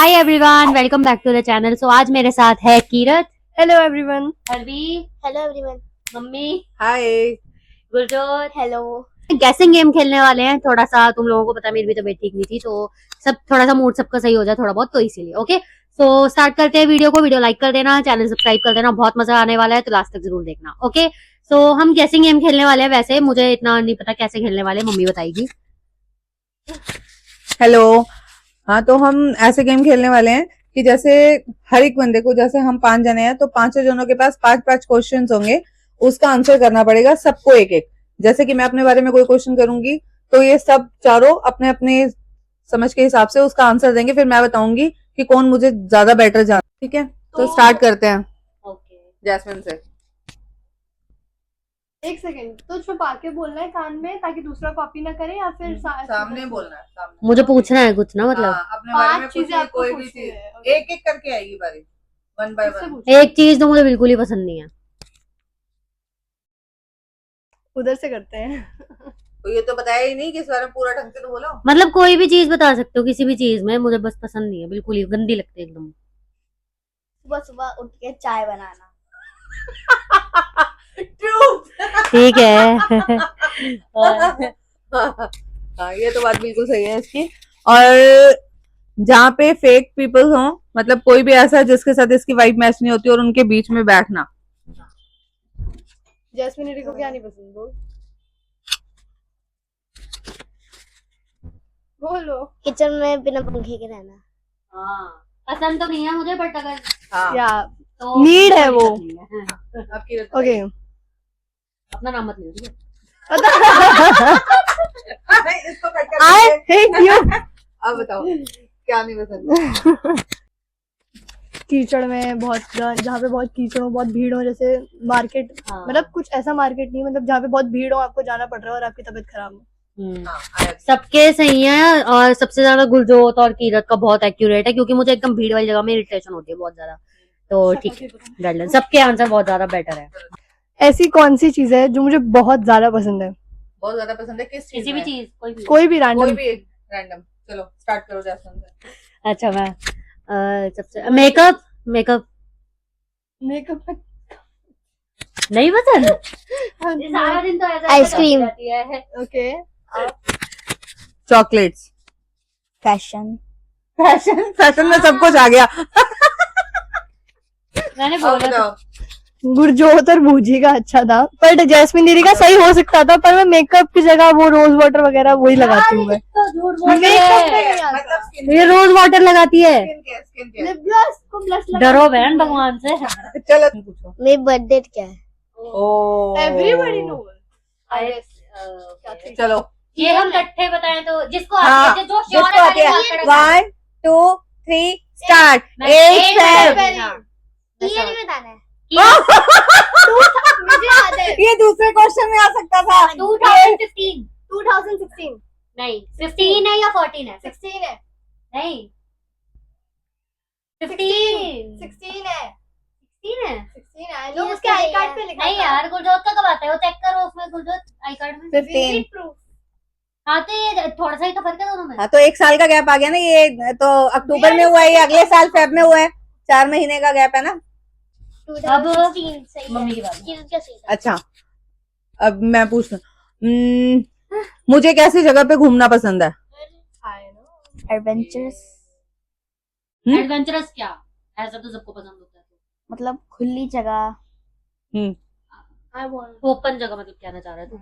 Hi everyone, welcome back to the channel. So आज मेरे साथ है Kirat. Hello everyone. Harvi. Hello everyone. मम्मी। Hi. Gurjot. Hello. Guessing game खेलने वाले हैं। थोड़ा सा तुम लोगों को पता है मेरी भी तबीयत ठीक नहीं थी, तो सब थोड़ा सा मूड सबका सही हो जाए थोड़ा बहुत, तो इसीलिए ओके। सो स्टार्ट करते हैं वीडियो को। वीडियो लाइक कर देना, चैनल सब्सक्राइब कर देना, बहुत मजा आने वाला है, तो लास्ट तक जरूर देखना ओके। सो हम गैसिंग गेम खेलने वाले हैं। वैसे मुझे इतना नहीं पता कैसे खेलने वाले, मम्मी बताएगी। हेलो। हाँ, तो हम ऐसे गेम खेलने वाले हैं कि जैसे हर एक बंदे को, जैसे हम 5 जने हैं तो 5 जनों के पास 5-5 क्वेश्चंस होंगे, उसका आंसर करना पड़ेगा सबको एक एक। जैसे कि मैं अपने बारे में कोई क्वेश्चन करूंगी तो ये सब चारों अपने अपने समझ के हिसाब से उसका आंसर देंगे, फिर मैं बताऊंगी कि कौन मुझे ज्यादा बेटर जान। ठीक है, तो स्टार्ट करते हैं। ओके। जैस्मिन से। एक सेकंड, तो छुपा के बोलना है कान में ताकि दूसरा कॉपी ना करे, या फिर सामने बोलना है, सामने। मुझे पूछना है कुछ ना, मतलब हाँ, अपने बारे में 5 चीजें पूछिए, आपको कोई भी पूछनी चीज है। एक एक करके आएगी बारी, 1 by 1। एक चीज तो मुझे बिल्कुल ही पसंद नहीं है। उधर से करते हैं। तो ये तो बताया ही नहीं कि इस बारे में पूरा ढंग से तो बोलो। मतलब कोई भी चीज बता सकते हो, किसी भी चीज में, मुझे बस पसंद नहीं है, बिल्कुल ही गंदी लगती है एकदम। सुबह सुबह उठ के चाय बनाना। ठीक है। हाँ, ये तो बात बिल्कुल सही है इसकी। और जहाँ पे फेक पीपल हो, मतलब कोई भी ऐसा जिसके साथ इसकी वाइब मैच नहीं होती, और उनके बीच में बैठना। जैस्मिन दीदी को क्या नहीं पसंद, बोलो। किचन में बिना पंखे के रहना। हाँ, पसंद तो नहीं है मुझे, बट अगर हाँ। या तो नीड है वो। आपकी ओके। अपना नाम मत लियो, ठीक है? इसको कट कर आई दीजिए। Hate you. अब बताओ क्या नहीं पसंद। कीचड़ में बहुत, जहाँ पे बहुत कीचड़ हो, बहुत भीड़ हो, जैसे मार्केट। हाँ। मतलब कुछ ऐसा मार्केट नहीं, मतलब जहाँ पे बहुत भीड़ हो, आपको जाना पड़ रहा है और आपकी तबीयत खराब हो। हाँ, सबके सही है, और सबसे ज्यादा गुलजोत और कीरत का बहुत एक्यूरेट है, क्योंकि मुझे एकदम भीड़ वाली जगह में इरिटेशन होती है बहुत ज्यादा। तो ठीक है, डन। सबके आंसर बहुत ज्यादा बेटर है। ऐसी कौन सी चीज है जो मुझे बहुत ज्यादा पसंद है? बहुत ज्यादा पसंद है किस चीज किसी भी में? चीज, कोई भी कोई भी कोई रैंडम। भी रैंडम। चलो स्टार्ट करो जैस्मिन से। अच्छा, मैं सबसे मेकअप। Makeup makeup. नहीं पसंद। सारा दिन तो ऐसा आइसक्रीम। रहती है। Okay. Chocolates. Fashion. Fashion. Fashion में सब कुछ आ गया। मैंने अब बोला बताओ। गुरजोत और भूजी का अच्छा था, बट जैस्मिन दीदी का सही हो सकता था, पर मैं मेकअप की जगह वो रोज वाटर वगैरह वही लगाती हूँ मैं। तो झूठ बोल रही मेकअप है। में नहीं आता। मतलब स्किन ये रोज वाटर लगाती है। Skin care. लिप ग्लॉस को ब्लश लगा। डरो बहन भगवान से। चलो तुम पूछो। मेरी बर्थडे क्या है? ओ एवरीबॉडी नोज। चलो ये हम इकट्ठे बताएं तो जिसको हाँ, आती है, जो जिसको श्योर आती है। है 1 2 3 स्टार्ट। मैं 8 8 ये नहीं बताना है। मुझे याद है। ये दूसरे क्वेश्चन में आ सकता था। 2015। 2016। नहीं, 15 है या 14 है? 16 है। नहीं, 15 16 है। 16 है। 16 है। नो, उसके आई कार्ड पे लिखा नहीं था। यार, गुलजोत का कब आता है वो चेक करो उसमें, गुलजोत आई कार्ड में। 15। प्रूफ। हाँ, तो ये थोड़ा सा ही तो फर्क है दोनों में। हाँ, तो 1 साल का गैप आ गया ना। ये तो अक्टूबर में हुआ है, ये अगले साल फेब में हुआ है। 4 महीने का गैप है ना। 2016 सही है। मम्मी की बात। किरण क्या सही था? अच्छा, अब मैं पूछता मुझे कैसी जगह पे घूमना पसंद है? एडवेंचरस। एडवेंचरस क्या? ऐसा तो सबको पसंद होता है। मतलब खुली जगह। ओपन जगह, मतलब कहना चाह रहा है तू?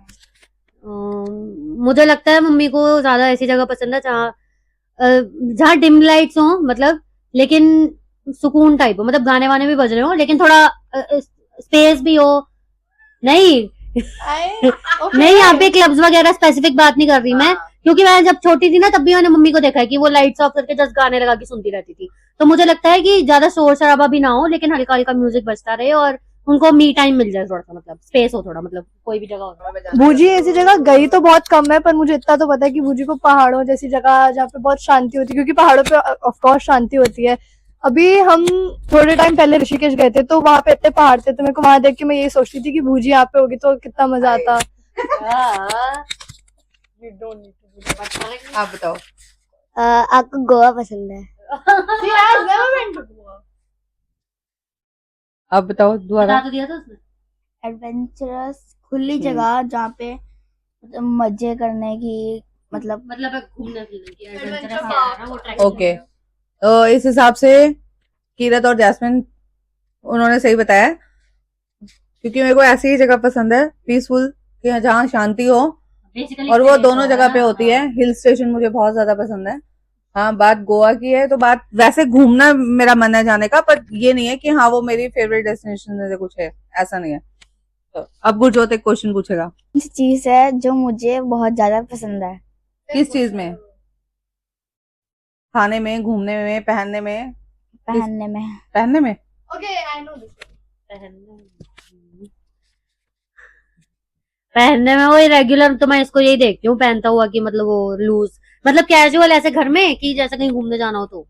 मुझे लगता है मम्मी को ज्यादा ऐसी जगह पसंद है जहाँ डिम लाइट्स हो, मतलब लेकिन सुकून टाइप हो, मतलब गाने वाने भी बज रहे हो लेकिन थोड़ा स्पेस भी हो। नहीं नहीं, यहाँ पे क्लब्स वगैरह स्पेसिफिक बात नहीं कर रही मैं, क्योंकि मैं जब छोटी थी ना तब भी मैंने मम्मी को देखा है कि वो लाइट्स ऑफ करके जस्ट गाने लगा के सुनती रहती थी। तो मुझे लगता है कि ज्यादा शोर शराबा भी ना हो, लेकिन हल्का हल्का म्यूजिक बजता रहे और उनको मी टाइम मिल जाए, थोड़ा सा मतलब स्पेस हो, थोड़ा मतलब कोई भी जगह हो। भूजी ऐसी जगह गई तो बहुत कम है, पर मुझे इतना तो पता है कि भूजी को पहाड़ों जैसी जगह जहाँ पे बहुत शांति होती है, क्योंकि पहाड़ों पे ऑफ कोर्स शांति होती है। अभी हम थोड़े टाइम पहले ऋषिकेश गए थे, तो वहां पे इतने पहाड़ थे, तो मेरे को वहां देख के मैं ये सोचती थी कि भूजी यहाँ पे होगी तो कितना मजा आता। आप बताओ। आपको गोवा पसंद है? She has never been to Goa. अब बताओ दोबारा। बता तो दिया था उसने। एडवेंचरस खुली जगह जहाँ पे मतलब मजे करने की मतलब घूमने फिरने की Adventure adventurous park. है ना, वो trekking ओके, है। तो इस हिसाब से कीरत और जैस्मिन उन्होंने सही बताया, क्योंकि मेरे को ऐसी ही जगह पसंद है पीसफुल, कि जहाँ शांति हो, Basically और वो plain दोनों तो जगह है पे ना, होती है। हाँ। हिल स्टेशन मुझे बहुत ज्यादा पसंद है। हाँ, बात गोवा की है तो बात वैसे घूमना मेरा मन है जाने का, पर ये नहीं है कि हाँ वो मेरी फेवरेट डेस्टिनेशन में से कुछ है, ऐसा नहीं है। तो अब गुरजोत एक क्वेश्चन पूछेगा। कौन सी चीज है जो मुझे बहुत ज्यादा पसंद है? किस चीज में? खाने में, घूमने में, पहनने में? पहनने में। पहनने में? Okay, I know this. पहनने में वही रेगुलर, तो मैं इसको यही देखती हूँ पहनता हुआ कि मतलब वो लूज, मतलब कैजुअल ऐसे घर में, कि जैसे कहीं घूमने जाना हो तो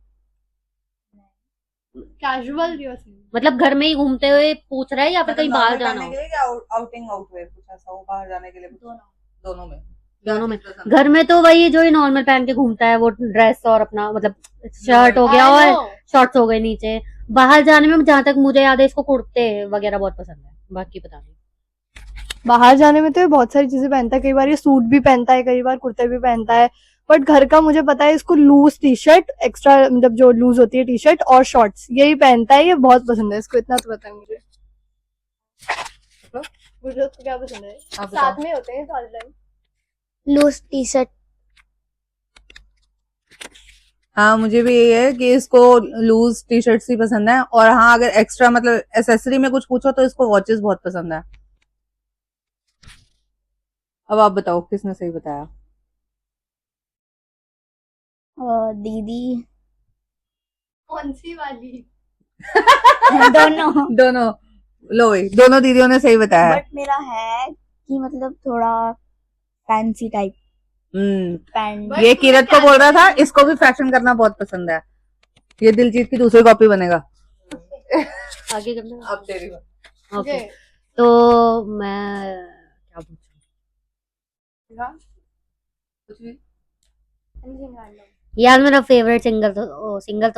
Casual you're saying. मतलब घर में ही घूमते हुए पूछ रहा है या फिर कहीं बाहर जाना हो? के लिए या आउटिंग आउटवेयर कुछ ऐसा हो, बाहर जाने के लिए? दोनों में। दोनों में। घर में तो वही जो ही नॉर्मल पहन के घूमता है, वो ड्रेस और अपना मतलब शर्ट हो गया I और know. शॉर्ट्स हो गए नीचे। बाहर जाने में जहां तक मुझे याद है इसको कुर्ते वगैरह बहुत पसंद है, बाकी पता नहीं। बाहर जाने में तो ये बहुत सारी चीजें पहनता है, कई बार ये सूट भी पहनता है, कई बार कुर्ते भी पहनता है, बट घर का मुझे पता है इसको लूज टी शर्ट, एक्स्ट्रा मतलब जो लूज होती है टी शर्ट और शॉर्ट्स, यही पहनता है, ये बहुत पसंद है इसको, इतना तो पता है मुझे। गुरजोत को क्या पसंद है? आप बताओ। साथ में होते हैं सारे टाइम। Loose T shirt. हाँ, मुझे भी यही है कि इसको लूज टी शर्ट्स ही पसंद है, और हाँ अगर एक्स्ट्रा मतलब एसेसरी में कुछ पूछो तो इसको वॉचेस बहुत पसंद है। अब आप बताओ किसने सही बताया? दीदी। कौन सी वाली? दोनों। दोनों। लो भाई, दोनों दीदियों ने सही बताया है। बट मेरा है कि मतलब थोड़ा फैंसी टाइप पैंट। But ये तुम्हें किरत को बोल रहा था, casual- इसको भी फैशन करना बहुत पसंद है। ये दिलजीत की दूसरी कॉपी बनेगा। आगे करना। अब तेरी बात। Okay, Okay. तो मैं क्या पूछूं? कुछ भी? Anything random. यार मेरा फेवरेट सिंगर तो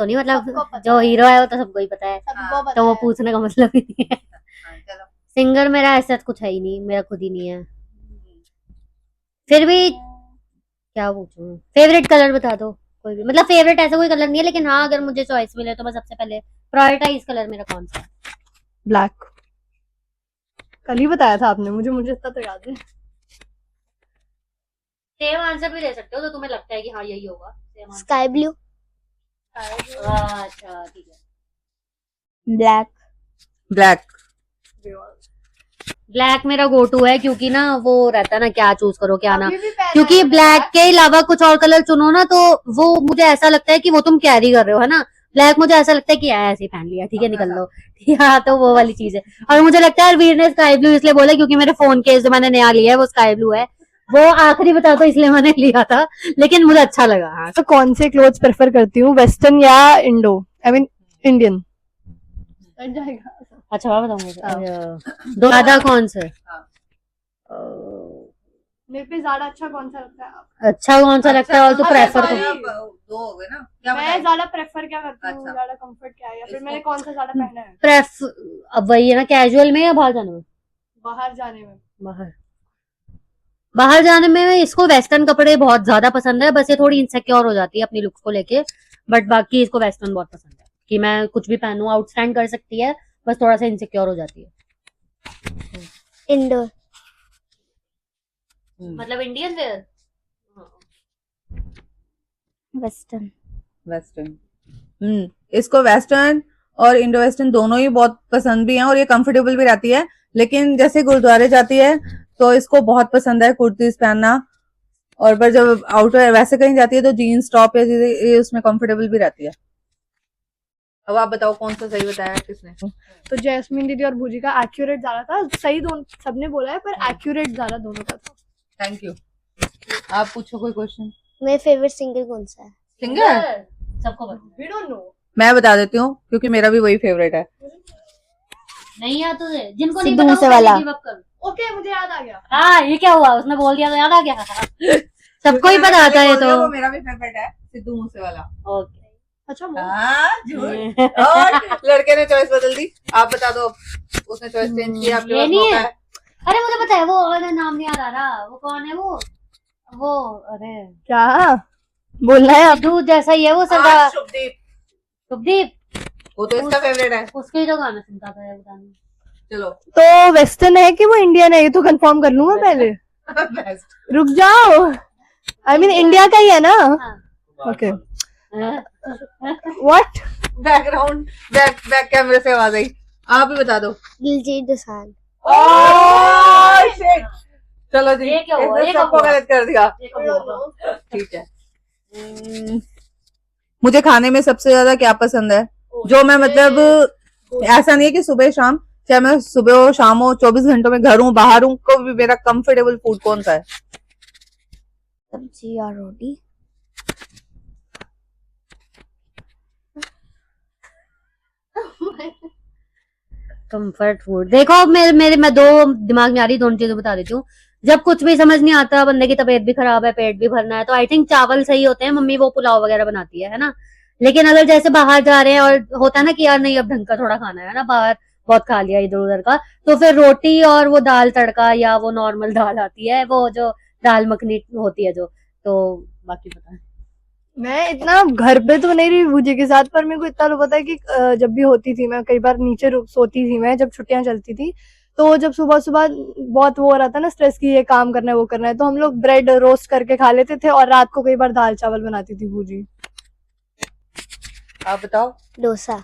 नहीं, सबको मतलब पता जो है। हीरो है वो तो सबको ही पता है, सबको पता तो वो है। पूछने का मतलब ही नहीं है। हाँ, चलो। सिंगर मेरा ऐसा कुछ है ही नहीं, मेरा खुद ही नहीं है। फिर भी क्या पूछूं? फेवरेट कलर बता दो कोई भी, मतलब फेवरेट ऐसा कोई कलर नहीं है, लेकिन हाँ अगर मुझे चॉइस मिले तो मैं सबसे पहले प्रायोरिटाइज कलर मेरा कौन सा है? ब्लैक। कल ही बताया था आपने मुझे इतना तो याद है। सेम आंसर भी दे सकते हो तो तुम्हें लगता है कि हाँ यही होगा, सेम आंसर। Sky blue. अच्छा ठीक है। ब्लैक। ब्लैक। ब्लैक मेरा गो टू है, क्योंकि ना वो रहता है ना क्या चूज करो क्या ना, अभी भी पहना क्योंकि है मैंने ब्लैक black। के अलावा कुछ और कलर चुनो ना तो वो मुझे ऐसा लगता है कि वो तुम कैरी कर रहे हो, है ना। ब्लैक मुझे ऐसा लगता है कि ऐसे ही पहन लिया, ठीक है निकल लो। हाँ तो वो वाली चीज है। और मुझे लगता है वीर ने स्काई ब्लू इसलिए बोला क्योंकि मेरे फोन केस जो मैंने नया लिया है वो स्काई ब्लू है, वो आखिरी बता तो इसलिए मैंने लिया था, लेकिन मुझे अच्छा लगा। हाँ तो कौन से क्लोथ्स प्रेफर करती हूँ, वेस्टर्न या इंडो, आई मीन इंडियन? अच्छा मैं बताऊंगी हाँ। दो ज्यादा कौन से मेरे पे ज्यादा अच्छा कौन सा लगता है? अच्छा कौन सा लगता है और तू अच्छा, प्रेफर sorry। दो हो गए ना, क्या मैं बताएं? ज्यादा प्रेफर क्या करती हूँ, अच्छा। ज्यादा कंफर्ट क्या है, या फिर इसको- मैंने कौन सा ज्यादा पहना है अब वही है ना, कैजुअल में या बाहर जाने में? बाहर जाने में? बाहर बाहर जाने में इसको वेस्टर्न कपड़े बहुत ज्यादा पसंद है, बस ये थोड़ी इनसिक्योर हो जाती है अपनी लुक्स को लेके, बट बाकी इसको वेस्टर्न बहुत पसंद है कि मैं कुछ भी पहनूं आउटस्टैंड कर सकती है, बस थोड़ा सा इनसिक्योर हो जाती है। इंडोर। मतलब इंडियन वेयर। वेस्टर्न। वेस्टर्न। इसको वेस्टर्न और इंडो वेस्टर्न दोनों ही बहुत पसंद भी हैं, और ये कंफर्टेबल भी रहती है, लेकिन जैसे गुरुद्वारे जाती है तो इसको बहुत पसंद है कुर्तीज पहनना, और पर जब आउटवेयर वैसे कहीं जाती है तो जीन्स टॉप या ये उसमें कंफर्टेबल भी रहती है। अब आप बताओ कौन सा सही बताया किसने? तो जैस्मिन दीदी और भूजी का एक्यूरेट ज्यादा था, सही दोनों सबने बोला है, पर एक्यूरेट ज्यादा दोनों का था। Thank you. आप पूछो कोई क्वेश्चन। मेरा फेवरेट सिंगर कौन सा है? सिंगर सबको पता वी डोंट नो। मैं बता देती हूँ क्योंकि मेरा भी वही फेवरेट है। नहीं यार तुझे, जिनको नहीं सिद्धू पता वो मूसेवाला। पहले give up कर। ओके, मुझे याद आ गया। हाँ ये क्या हुआ, उसने बोल दिया तो याद आ गया। सबको ही पता आता है ये तो। वो मेरा भी फेवरेट है, सिद्धू मूसेवाला। ओके अच्छा वो हाँ, झूठ। और लड़के ने चॉइस बदल दी। आप बता दो, उसने चॉइस चेंज की, आपके ये पास नहीं मौका है। है। अरे मुझे पता है वो, और नाम नहीं याद आ रहा, वो कौन है वो अरे क्या बोलना है आप? सिद्धू जैसा ही है वो हाँ, सरदार शुभदीप, शुभदीप, वो तो इसका फेवरेट है। उसके ही तो गाना सुनता था यार, पता नहीं। चलो तो वेस्टर्न है कि वो इंडियन है, ये तो कंफर्म कर लूंगा पहले। बेस्ट। रुक जाओ, आई मीन इंडिया का ही है ना? हाँ। ओके, हाँ। व्हाट? बैकग्राउंड बैक कैमरे से आवाज आई। आप ही बता दो। दिलजीत दोसांझ। ओह शिट, चलो जी, ये क्या हुआ? इसने ये क्या सबको हुआ? गलत कर दिया। ये कब होगा? ठीक है। मुझे खाने में सबसे ज्यादा क्या पसंद है, जो मैं मतलब ऐसा नहीं है कि सुबह शाम, चाहे मैं सुबह हो शाम हो 24 घंटों में घर हूँ बाहर हूँ, को भी मेरा कंफर्टेबल फूड कौन सा है? सब्जी और रोटी। कंफर्ट फूड देखो, अब मैं दो दिमाग में आ रही दोनों चीजें बता देती हूँ। जब कुछ भी समझ नहीं आता, बंदे की तबीयत भी खराब है, पेट भी भरना है, तो आई थिंक चावल सही होते हैं। मम्मी वो पुलाव वगैरह बनाती है ना। लेकिन अगर जैसे बाहर जा रहे हैं और होता है ना कि यार नहीं अब ढंग का थोड़ा खाना है ना, बाहर बहुत खा लिया इधर उधर का, तो फिर रोटी और वो दाल तड़का या वो नॉर्मल दाल आती है, वो जो दाल मखनी होती है जो, तो बाकी पता है। मैं इतना घर पे तो नहीं रही भूजी के साथ, पर मेरे को इतना तो पता है कि जब भी होती थी, मैं कई बार नीचे सोती थी मैं, जब छुट्टियां चलती थी, तो जब सुबह सुबह बहुत वो हो रहा था ना स्ट्रेस की, ये काम करना है वो करना है, तो हम लोग ब्रेड रोस्ट करके खा लेते थे, और रात को कई बार दाल चावल बनाती थी भूजी। आप बताओ। डोसा।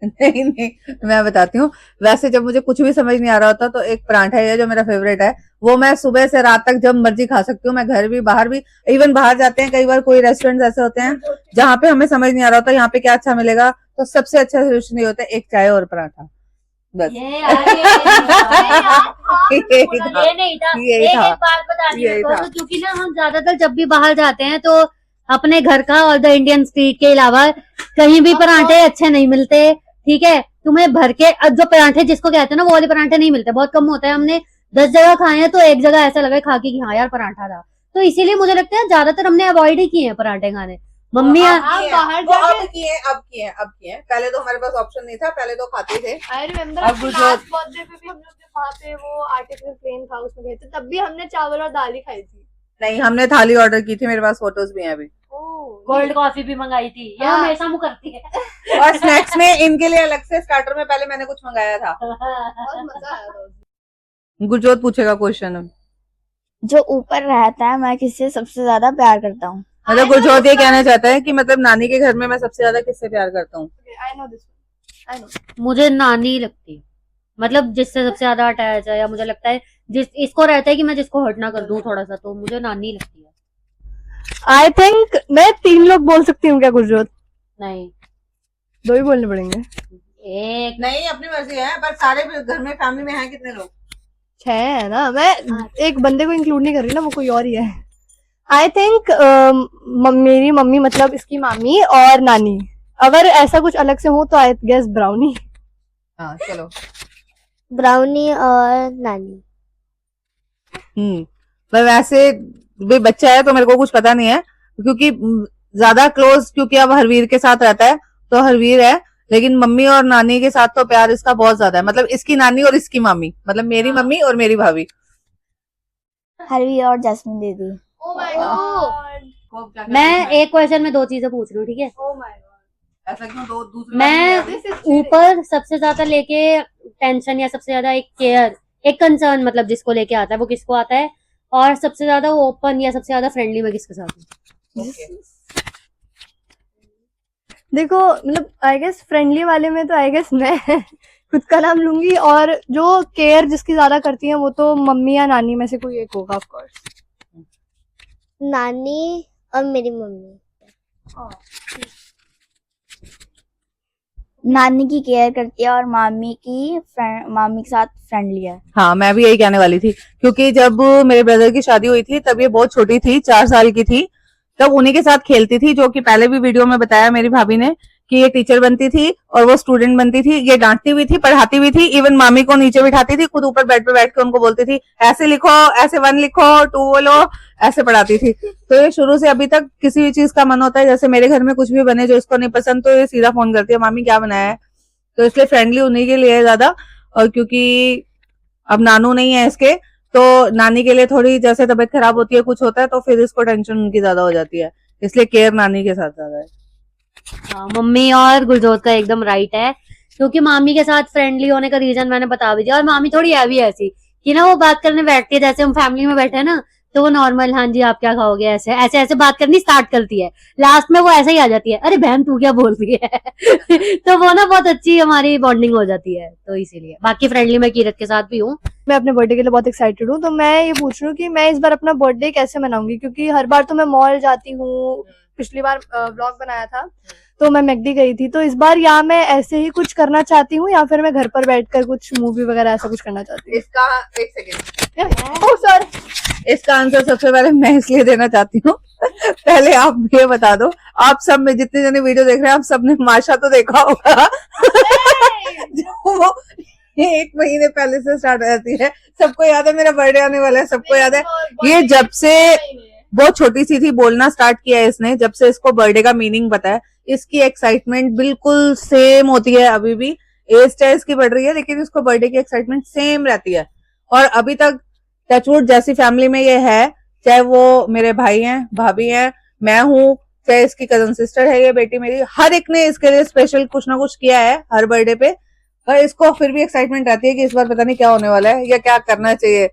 नहीं नहीं, मैं बताती हूँ। वैसे जब मुझे कुछ भी समझ नहीं आ रहा होता तो एक पराठा है जो मेरा फेवरेट है, वो मैं सुबह से रात तक जब मर्जी खा सकती हूँ। मैं घर भी बाहर भी, इवन बाहर जाते हैं कई बार, कोई रेस्टोरेंट ऐसे होते हैं जहाँ पे हमें समझ नहीं आ रहा होता यहाँ पे क्या अच्छा मिलेगा, तो सबसे अच्छा सोल्यूशन ये होता है, एक चाय और पराठा, बस। ये यार, यही था, ये नहीं था। यही एक था, एक बात बतानी है यही मेरे को, था। तो क्योंकि ना हम ज्यादातर जब भी बाहर जाते हैं तो अपने घर का और द इंडियन स्ट्रीट के अलावा कहीं भी पराठे अच्छे नहीं मिलते। ठीक है, तुम्हें भर के जो पराठे जिसको कहते हैं ना, वो वाले पराठे नहीं मिलते, बहुत कम होता है। हमने 10 जगह खाए हैं तो एक जगह ऐसा लगा खा के कि हाँ यार पराठा था, तो इसीलिए मुझे लगता है ज्यादातर हमने अवॉइड ही किए हैं पराठे खाने। मम्मी अब हाँ, किए हैं, बाहर वो जाके- अब किए हैं। पहले तो हमारे पास ऑप्शन नहीं था, पहले तो खाते थे। आई रिमेम्बर अब अपने जो- लास्ट बर्थडे पे भी हम लोग जब वहाँ पे वो आर्टिफिशियल प्लेन था उसमें गए थे, तब भी हमने चावल और दाल ही खाई थी। नहीं, हमने थाली ऑर्डर की थी, मेरे पास फोटोज भी हैं अभी। कोल्ड कॉफी भी मंगाई थी, ये हाँ। हमेशा मुँह करती है। और स्नैक्स में इनके लिए अलग से स्टार्टर में पहले मैंने कुछ मंगाया था। बहुत मजा आया था उस दिन। गुरजोत पूछेगा क्वेश्चन। जो ऊपर रहता है, मैं किससे सबसे ज्यादा प्यार करता हूँ? मतलब गुरजोत ये कहना चाहता है कि मतलब नानी के घर में मैं सबसे ज्यादा किससे प्यार करता हूँ? I know this one, I know. मुझे नानी लगती है, मतलब जिससे सबसे ज्यादा अटैच है, या मुझे लगता है जिस इसको रहता है कि मैं जिसको हर्ट ना कर दूं थोड़ा सा, तो मुझे नानी लगती है। आई थिंक मैं 3 लोग बोल सकती हूँ क्या गुरजोत? नहीं, 2 ही बोलने पड़ेंगे। एक नहीं, अपनी मर्जी है, पर सारे घर में फैमिली में हैं कितने लोग? 6 है ना, मैं एक बंदे को इंक्लूड नहीं कर रही ना, वो कोई और ही है। आई थिंक मेरी मम्मी, मतलब इसकी मामी और नानी। अगर ऐसा कुछ अलग से हो तो आई गेस ब्राउनी। हाँ चलो। ब्राउनी और नानी। पर वैसे भी बच्चा है तो मेरे को कुछ पता नहीं है, क्योंकि ज्यादा क्लोज क्योंकि अब हरवीर के साथ रहता है तो हरवीर है, लेकिन मम्मी और नानी के साथ तो प्यार इसका बहुत ज्यादा है। मतलब इसकी नानी और इसकी मामी, मतलब मेरी मम्मी और मेरी भाभी। हरवी और जैस्मिन दीदी। Oh my god. मैं एक क्वेश्चन में 2 चीजें पूछ रही हूँ, ठीक है? Oh my god. ऐसा क्यों? दो दूसरी मैं ऊपर सबसे ज्यादा लेके टेंशन या सबसे ज्यादा एक केयर, एक कंसर्न मतलब जिसको लेके आता है वो किसको आता है, और सबसे ज्यादा ओपन या सबसे ज्यादा फ्रेंडली मैं किसके साथ हूँ? देखो मतलब आई गेस फ्रेंडली वाले में तो आई गेस मैं खुद का नाम लूंगी, और जो केयर जिसकी ज्यादा करती है वो तो मम्मी या नानी में से कोई एक होगा ऑफ कोर्स। नानी और मेरी मम्मी। नानी की केयर करती है और मामी के साथ फ्रेंडली है। हाँ, मैं भी यही कहने वाली थी, क्योंकि जब मेरे ब्रदर की शादी हुई थी तब ये बहुत छोटी थी, 4 साल की थी, तब उन्हीं के साथ खेलती थी, जो कि पहले भी वीडियो में बताया मेरी भाभी ने कि ये टीचर बनती थी और वो स्टूडेंट बनती थी, ये डांटती भी थी, पढ़ाती भी थी, इवन मामी को नीचे बिठाती थी, खुद ऊपर बेड पे बैठ के उनको बोलती थी ऐसे लिखो, ऐसे 1 लिखो, 2 बोलो, ऐसे पढ़ाती थी। तो ये शुरू से अभी तक किसी भी चीज का मन होता है, जैसे मेरे घर में कुछ भी बने जो इसको नहीं पसंद, तो ये सीधा फोन करती है मामी क्या बनाया है। तो इसलिए फ्रेंडली उन्हीं के लिए है ज्यादा, और क्योंकि अब नानू नहीं है इसके, तो नानी के लिए थोड़ी जैसे तबीयत खराब होती है, कुछ होता है, तो फिर इसको टेंशन उनकी ज्यादा हो जाती है, इसलिए केयर नानी के साथ ज्यादा है। हाँ, मम्मी और गुरजोत का एकदम राइट है, क्योंकि मामी के साथ फ्रेंडली होने का रीजन मैंने बता भी दिया। और मामी थोड़ी है भी ऐसी कि ना वो बात करने बैठती है, जैसे हम फैमिली में बैठे हैं ना, तो वो नॉर्मल हाँ जी आप क्या खाओगे ऐसे ऐसे ऐसे बात करनी स्टार्ट करती है, लास्ट में वो ऐसे ही आ जाती है अरे बहन तू क्या बोल रही है। तो वो ना बहुत अच्छी हमारी बॉन्डिंग हो जाती है, तो इसीलिए बाकी फ्रेंडली मैं कीरत के साथ भी हूँ। मैं अपने बर्थडे के लिए बहुत एक्साइटेड हूँ। तो मैं ये पूछ रही हूँ कि मैं इस बार अपना बर्थडे कैसे मनाऊंगी, क्योंकि हर बार तो मैं मॉल जाती हूँ, पिछली बार व्लॉग बनाया था तो मैं मैकडी गई थी। तो इस बार या मैं ऐसे ही कुछ करना चाहती हूँ या फिर मैं घर पर बैठकर कुछ मूवी वगैरह ऐसा कुछ करना चाहती हूँ। इसका एक सेकेंड, ओह सॉरी, इसका आंसर सबसे पहले मैं इसलिए देना चाहती हूँ। पहले आप ये बता दो, आप सब में जितने जने वीडियो देख रहे हैं, आप सबने माशा तो देखा होगा। जो वो 1 महीने पहले से स्टार्ट हो जाती है, सबको याद है मेरा बर्थडे आने वाला है, सबको याद है। ये जब से बहुत छोटी सी थी, बोलना स्टार्ट किया है इसने, जब से इसको बर्थडे का मीनिंग पता है, इसकी एक्साइटमेंट बिल्कुल सेम होती है। अभी भी एज चाहे इसकी बढ़ रही है, लेकिन इसको बर्थडे की एक्साइटमेंट सेम रहती है। और अभी तक टचवुड जैसी फैमिली में ये है, चाहे वो मेरे भाई हैं, भाभी हैं, मैं हूँ, चाहे इसकी कजन सिस्टर है, ये बेटी मेरी, हर एक ने इसके लिए स्पेशल कुछ ना कुछ किया है हर बर्थडे पे। और इसको फिर भी एक्साइटमेंट रहती है कि इस बार पता नहीं क्या होने वाला है या क्या करना चाहिए।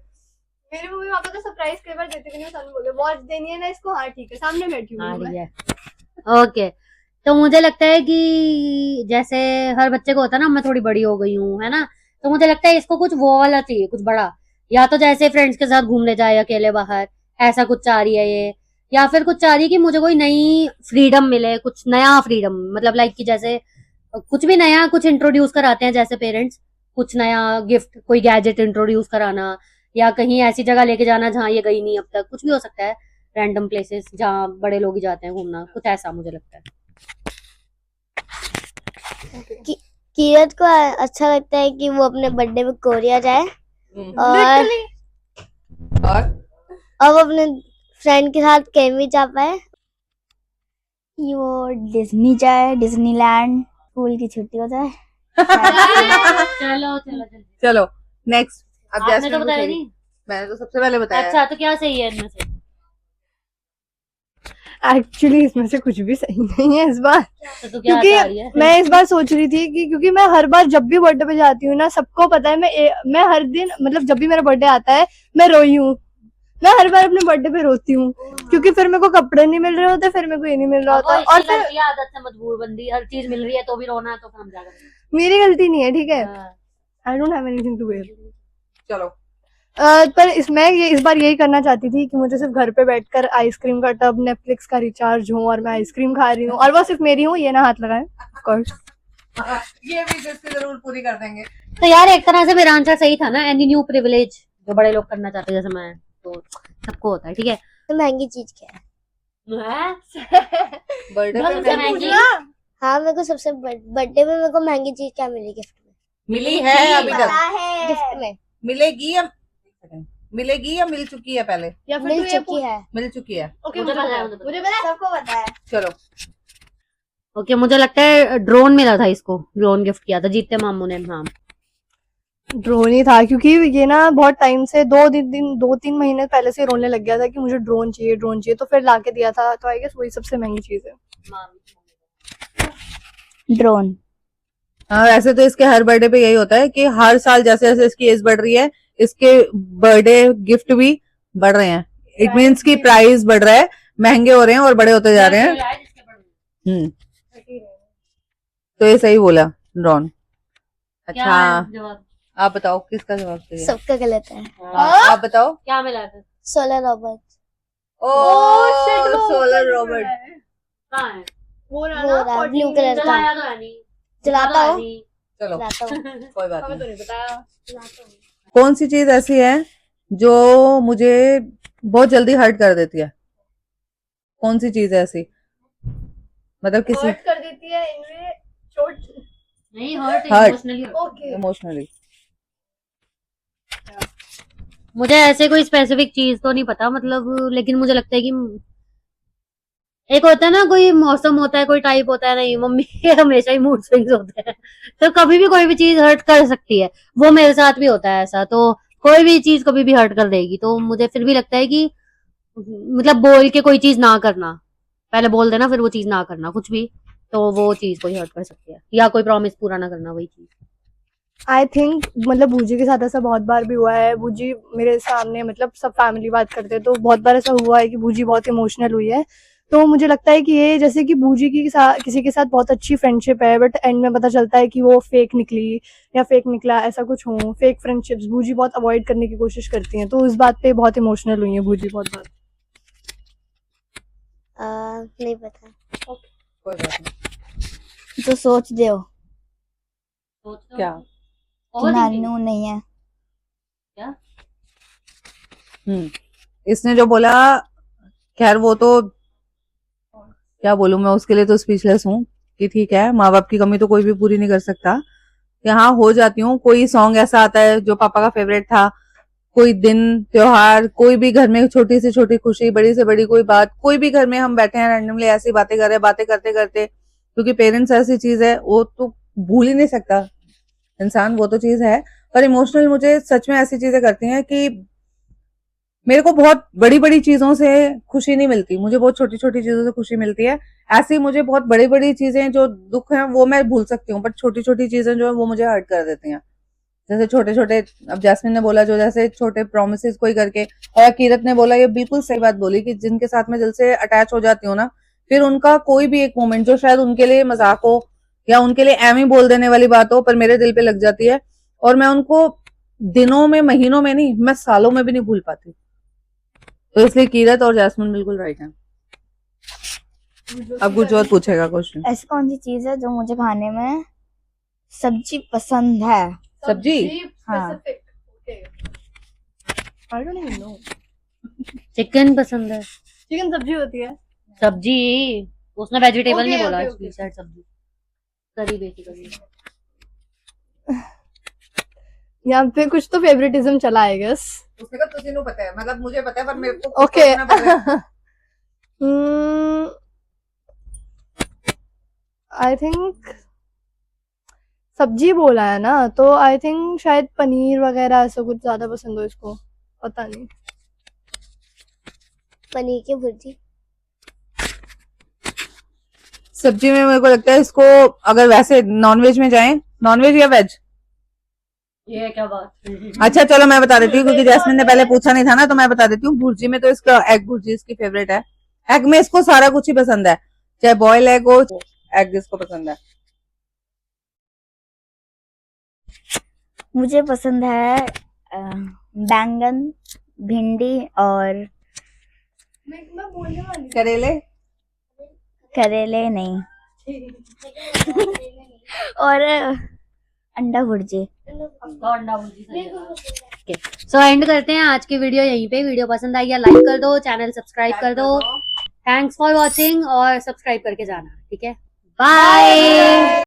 मेरे मम्मी पापा तो सरप्राइज कई बार देते भी नहीं, बोले वॉच देनी है ना इसको, हाँ ठीक है सामने बैठी हूँ मैं। ओके, तो मुझे लगता है कि जैसे हर बच्चे को होता है ना, मैं थोड़ी बड़ी हो गई हूँ है ना, तो मुझे लगता है इसको कुछ वो वाला चाहिए, कुछ बड़ा, या तो जैसे फ्रेंड्स के साथ घूमने जाए अकेले बाहर, ऐसा कुछ चाह रही है ये, या फिर कुछ चाह रही है कि मुझे कोई नई फ्रीडम मिले, कुछ नया फ्रीडम, मतलब लाइक कि जैसे कुछ भी नया कुछ इंट्रोड्यूस कराते हैं जैसे पेरेंट्स, कुछ नया गिफ्ट, कोई गैजेट इंट्रोड्यूस कराना, या कहीं ऐसी जगह लेके जाना जहाँ ये गई नहीं अब तक, कुछ भी हो सकता है, रैंडम प्लेसेस जहाँ बड़े लोग ही जाते हैं घूमना, कुछ ऐसा मुझे लगता है। कीरत को अच्छा लगता है कि वो अपने बर्थडे में कोरिया जाए और अब अपने फ्रेंड के साथ कहीं भी जा पाए, कि वो डिज्नी जाए, डिज्नीलैंड, स्कूल की छुट्टी हो जाए। चलो चलो चलो, चलो नेक्स्ट। अब आपने जैस्मिन तो बताया पूछेगी। नहीं। मैंने तो सबसे पहले बताया। अच्छा, तो क्या सही है इनमें से? एक्चुअली इसमें से कुछ भी सही नहीं है इस बार, तो क्या क्योंकि चाह रही है? मैं इस बार सोच रही थी कि क्योंकि मैं हर बार जब भी बर्थडे पे जाती हूँ ना, सबको पता है मैं हर दिन, मतलब जब भी मेरा बर्थडे आता है मैं रोई हूँ, मैं हर बार अपने बर्थडे पे रोती हूँ, क्योंकि फिर मेरे को कपड़े नहीं मिल रहे होते, फिर मेरे को ये नहीं मिल रहा होता, और फिर आदत से मजबूर बंदी, हर चीज मिल रही है तो भी रोना है, तो काम क्या करें? मेरी गलती नहीं है, ठीक है, हाँ। I don't have anything to wear. चलो पर इसमें ये इस बार यही करना चाहती थी कि मुझे सिर्फ घर पे बैठकर आइसक्रीम का टब, नेटफ्लिक्स का रिचार्ज हो और मैं आइसक्रीम खा रही हूँ, और वो सिर्फ मेरी हूँ, ये ना हाथ लगाएं ऑफ कोर्स। ये भी जिसकी जरूर पूरी कर देंगे। तो यार एक तरह से मेरा आंसर सही था ना, एनी न्यू प्रिविलेज जो बड़े लोग करना चाहते हैं जैसे मैं, तो सबको होता है, ठीक है। तो महंगी चीज क्या है? बर्थडे बस पे महंगी हाँ, मेरे को सबसे बर्थडे में मेरे को महंगी चीज क्या मिली गिफ्ट में? मिली है अभी तक, गिफ्ट में मिलेगी या मिल चुकी है पहले? या फिर मिल तू ये चुकी है। मिल चुकी है। ओके मुझे पता है, मुझे पता है, सबको पता है। चलो ओके, मुझे लगता है ड्रोन मिला था इसको, ड्रोन गिफ्ट किया था जीते मामू ने। हाँ, ड्रोन ही था, क्योंकि ये ना बहुत टाइम से 2-3 महीने पहले से रोने लग गया था कि मुझे ड्रोन चाहिए, तो फिर लाके दिया था, तो आई गेस वही सबसे महंगी चीज है, ड्रोन। हाँ, वैसे तो इसके हर बर्थडे पे यही होता है कि हर साल जैसे जैसे इसकी एज बढ़ रही है, इसके बर्थडे गिफ्ट भी बढ़ रहे हैं। इट मीन्स की प्राइस बढ़ रहा है, महंगे हो रहे हैं और बड़े होते जा रहे हैं। तो ये सही बोला ड्रोन। अच्छा आप बताओ किसका जवाब सही है? सबका गलत है। आप बताओ क्या मिला था? Solar Robert. सोलर रोबोट कहाँ है? वो रहा ब्लू कलर का। चलाया तो है नहीं, चलाता हो? चलो चलाता हूँ। कोई बात हमें तो नहीं। नहीं बताया। कौन सी चीज ऐसी है जो मुझे बहुत जल्दी हर्ट कर देती है? कौन सी चीज है ऐसी, मतलब किसी हर्ट कर देती है इनमें, नहीं hurt Hurt. Emotionally. Okay emotionally. मुझे ऐसे कोई स्पेसिफिक चीज तो नहीं पता मतलब, लेकिन मुझे लगता है कि एक होता है ना, कोई मौसम होता है, कोई टाइप होता है, नहीं मम्मी के हमेशा ही मूड स्विंग्स होते हैं, तो कभी भी कोई भी चीज हर्ट कर सकती है। वो मेरे साथ भी होता है ऐसा, तो कोई भी चीज कभी भी हर्ट कर देगी, तो मुझे फिर भी लगता है कि मतलब बोल के कोई चीज ना करना, पहले बोल देना फिर वो चीज ना करना कुछ भी, तो वो चीज कोई हर्ट कर सकती है, या कोई प्रॉमिस पूरा ना करना, वही चीज। आई थिंक मतलब बूजी के साथ ऐसा बहुत बार भी हुआ है। बूजी मेरे सामने मतलब सब फैमिली बात करते हैं तो बहुत बार ऐसा हुआ है कि बूजी बहुत इमोशनल हुई है। तो मुझे लगता है कि ये जैसे कि बूजी की किसी के साथ बहुत अच्छी फ्रेंडशिप है बट एंड में पता चलता है कि वो फेक निकली या फेक निकला, ऐसा कुछ हो। फेक फ्रेंडशिप्स बूजी बहुत अवॉइड करने की कोशिश करती हैं, तो इस बात पे बहुत इमोशनल हुई है बूजी बहुत बार। नहीं पता। कोई बात नहीं। तो सोच दो क्या? कि नानू नहीं है। इसने जो बोला, खैर वो तो क्या बोलूं मैं, उसके लिए तो स्पीचलेस हूँ कि ठीक है, माँ बाप की कमी तो कोई भी पूरी नहीं कर सकता। यहाँ हो जाती हूँ, कोई सॉन्ग ऐसा आता है जो पापा का फेवरेट था, कोई दिन त्योहार, कोई भी घर में छोटी से छोटी खुशी, बड़ी से बड़ी कोई बात, कोई भी घर में हम बैठे हैं रैंडमली ऐसी बातें कर रहे हैं, बातें करते करते, क्योंकि पेरेंट्स ऐसी चीज है वो तो भूल ही नहीं सकता इंसान, वो तो चीज है। पर इमोशनल मुझे सच में ऐसी चीजें करती हैं कि मेरे को बहुत बड़ी बड़ी चीजों से खुशी नहीं मिलती, मुझे बहुत छोटी छोटी चीजों से खुशी मिलती है। ऐसी मुझे बहुत बड़ी बड़ी चीजें जो दुख है वो मैं भूल सकती हूँ, बट छोटी छोटी चीजें जो है वो मुझे हर्ट कर देती हैं। जैसे छोटे छोटे, अब जैस्मिन ने बोला जो जैसे छोटे प्रोमिस कोई करके, और कीरत ने बोला ये बिल्कुल सही बात बोली कि जिनके साथ में दिल से अटैच हो जाती हूँ ना, फिर उनका कोई भी एक मोमेंट जो शायद उनके लिए मजाक हो या उनके लिए एम ही बोल देने वाली बात हो, पर मेरे दिल पे लग जाती है, और मैं उनको दिनों में, महीनों में नहीं, मैं सालों में भी नहीं भूल पाती। तो इसलिए कीरत और जैस्मिन बिल्कुल राइट है। अब कुछ और पूछेगा क्वेश्चन? ऐसी कौन सी चीज है जो मुझे खाने में सब्जी पसंद है? सब्जी? हाँ। I don't even know. Chicken पसंद है। चिकन सब्जी होती है। सब्जी, उसने वेजिटेबल Okay, नहीं बोला, okay, okay. शायद सब्जी, करी बेसिकली। यहाँ पे कुछ तो फेवरेटिज्म चला है गेस। उसने कहा तुझे नहीं पता है, मतलब मुझे पता है पर मेरे को ओके आई थिंक सब्जी बोला है ना, तो आई थिंक शायद पनीर वगैरह ऐसा कुछ ज्यादा पसंद हो इसको, पता नहीं। पनीर की भुर्जी। सब्जी में मेरे को लगता है इसको, अगर वैसे नॉनवेज में जाएं, नॉनवेज या वेज? ये क्या बात? अच्छा चलो मैं बता देती हूँ, क्योंकि जैस्मिन ने पहले पूछा नहीं था ना, तो मैं बता देती हूँ। भुर्जी में तो इसका एग भुर्जी इसकी फेवरेट है। एग में इसको सारा कुछ ही पसंद है, चाहे बॉयल एग हो, एग इसको पसंद है। मुझे पसंद है बैंगन, भिंडी और मैं बोलने वाली करेले? करेले नहीं और अंडा भुर्जी। सो एंड करते हैं आज की वीडियो यहीं पे। वीडियो पसंद आई या लाइक कर दो, चैनल सब्सक्राइब कर दो। थैंक्स फॉर वॉचिंग, और सब्सक्राइब करके जाना, ठीक है? बाय।